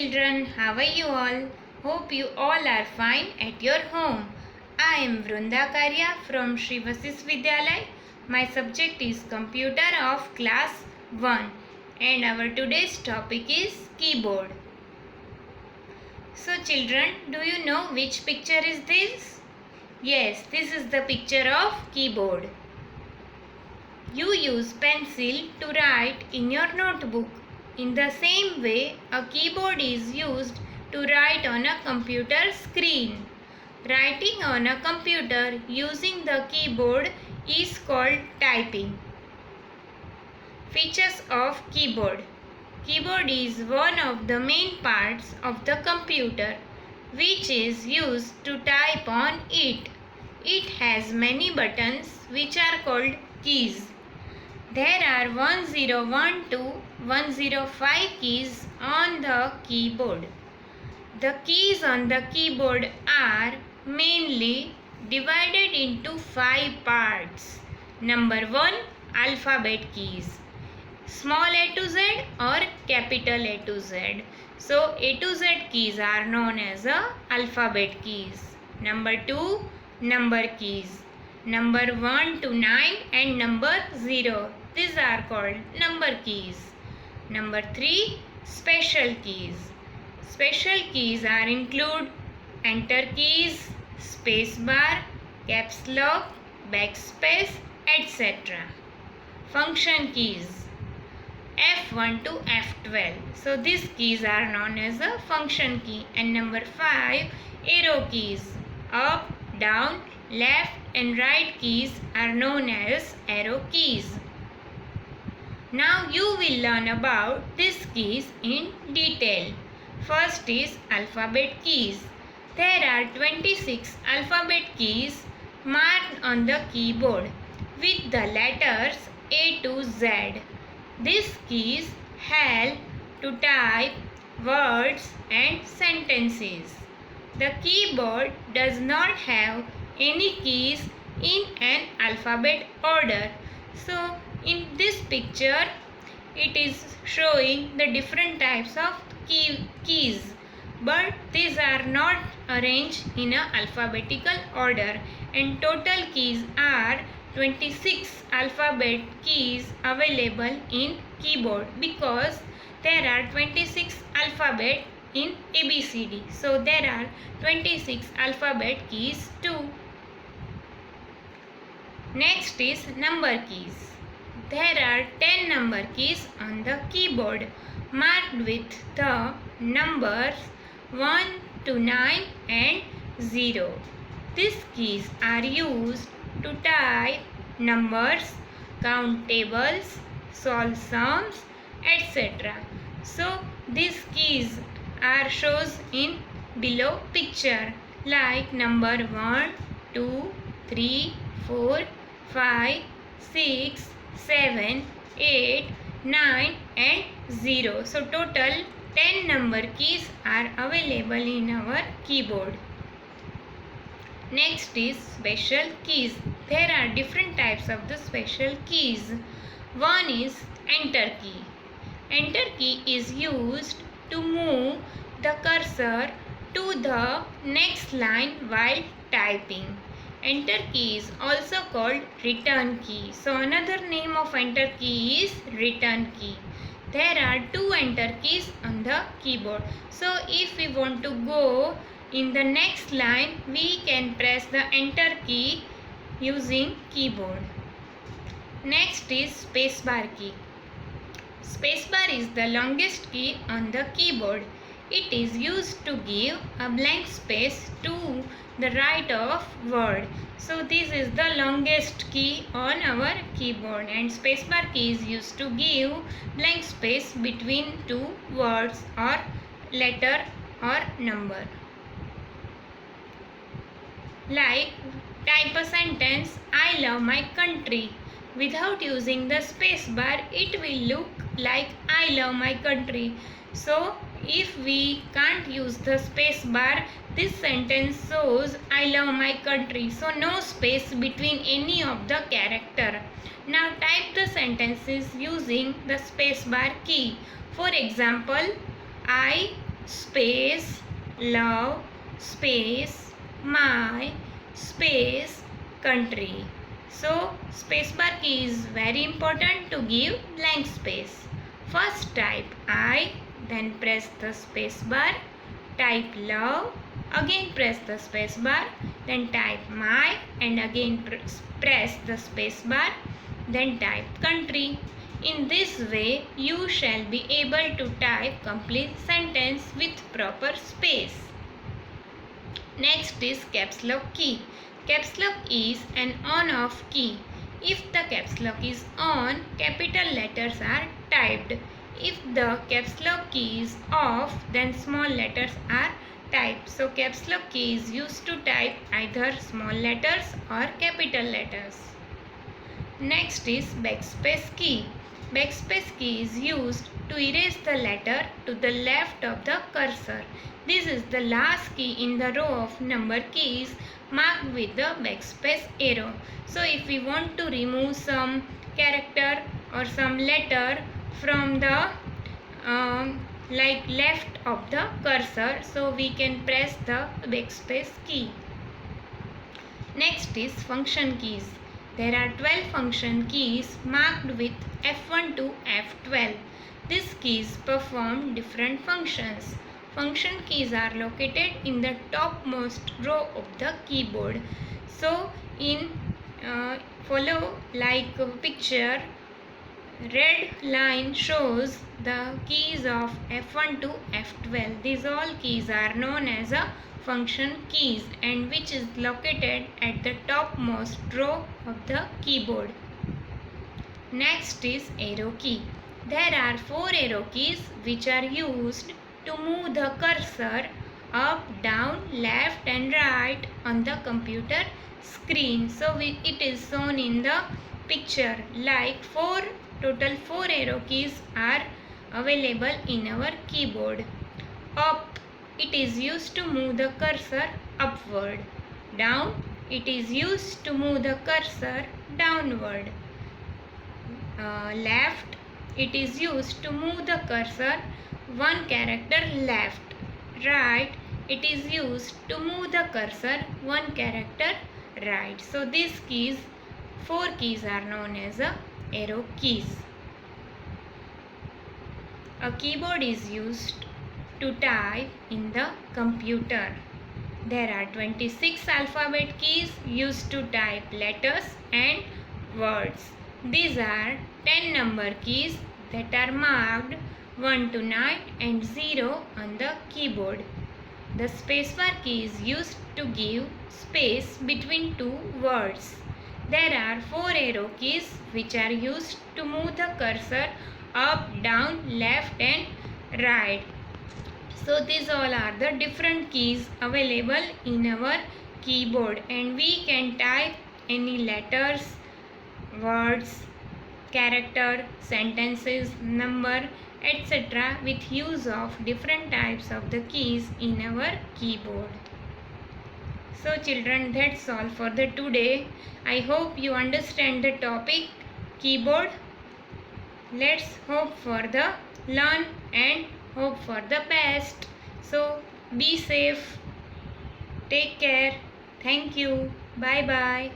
Children, how are you all? Hope you all are fine at your home. I am Vrunda Karya from Shri Vasis Vidyalay. My subject is Computer of Class 1 and our today's topic is Keyboard. So children, do you know which picture is this? Yes, this is the picture of keyboard. You use pencil to write in your notebook. In the same way, a keyboard is used to write on a computer screen. Writing on a computer using the keyboard is called typing. Features of keyboard. Keyboard is one of the main parts of the computer which is used to type on it. It has many buttons which are called keys. There are 101 to 105 keys on the keyboard. The keys on the keyboard are mainly divided into 5 parts. Number 1, alphabet keys. Small a to z or capital A to z. So A to Z keys are known as alphabet keys. Number 2, number keys. Number 1 to 9 and number 0. These are called number keys. Number 3, special keys. Special keys are include enter keys, space bar, caps lock, backspace, etc. Function keys. F1 to F12. So these keys are known as a function key. And number 5, arrow keys. Up, down, left and right keys are known as arrow keys. Now you will learn about these keys in detail. First is alphabet keys. There are 26 alphabet keys marked on the keyboard with the letters A to Z. These keys help to type words and sentences. The keyboard does not have any keys in an alphabet order. So in this picture it is showing the different types of keys, but these are not arranged in a alphabetical order, and total keys are 26 alphabet keys available in keyboard because there are 26 alphabet in ABCD. So there are 26 alphabet keys too. Next is number keys. There are 10 number keys on the keyboard marked with the numbers 1 to 9 and 0. These keys are used to type numbers, count tables, solve sums, etc. So these keys are shown in below picture like number 1, 2, 3, 4, 5, 6, 7, 8, 9 and 0. So total 10 number keys are available in our keyboard. Next is special keys. There are different types of the special keys. One is enter key. Enter key is used to move the cursor to the next line while typing. Enter key is also called return key. So another name of enter key is return key. There are 2 enter keys on the keyboard. So if we want to go in the next line, we can press the enter key using keyboard. Next is spacebar key. Spacebar is the longest key on the keyboard. It is used to give a blank space to the right of word. So this is the longest key on our keyboard, and spacebar key is used to give blank space between 2 words or letter or number. Like type a sentence, I love my country. Without using the spacebar, it will look like I love my country. So if we can't use the space bar, this sentence shows I love my country. So no space between any of the character. Now type the sentences using the space bar key. For example, I space love space my space country. So spacebar key is very important to give blank space. First type I, then press the spacebar, type love, again press the spacebar, then type my and again press the spacebar, then type country. In this way, you shall be able to type complete sentence with proper space. Next is caps lock key. Caps lock is an on-off key. If the caps lock is on, capital letters are typed. If the caps lock key is off, then small letters are typed. So caps lock key is used to type either small letters or capital letters. Next is backspace key. Backspace key is used to erase the letter to the left of the cursor. This is the last key in the row of number keys marked with the backspace arrow. So if we want to remove some character or some letter from the left of the cursor, so we can press the backspace key. Next is function keys. There are 12 function keys marked with F1 to F12. These keys perform different functions. Function keys are located in the topmost row of the keyboard. So in follow like a picture, red line shows the keys of F1 to F12. These all keys are known as a function keys and which is located at the topmost row of the keyboard. Next is arrow key. There are 4 arrow keys which are used to move the cursor up, down, left and right on the computer screen. So it is shown in the picture like total 4 arrow keys are available in our keyboard. Up, it is used to move the cursor upward. Down, it is used to move the cursor downward. Left, it is used to move the cursor one character left. Right, it is used to move the cursor one character right. So these keys, 4 keys are known as arrow keys. A keyboard is used to type in the computer. There are 26 alphabet keys used to type letters and words. These are 10 number keys that are marked 1 to 9 and 0 on the keyboard. The spacebar key is used to give space between 2 words. There are 4 arrow keys which are used to move the cursor up, down, left and right. So these all are the different keys available in our keyboard and we can type any letters, words, character, sentences, number, etc. with use of different types of the keys in our keyboard. So children, that's all for the today. I hope you understand the topic keyboard. Let's hope for the learn and hope for the best. So be safe. Take care. Thank you. Bye bye.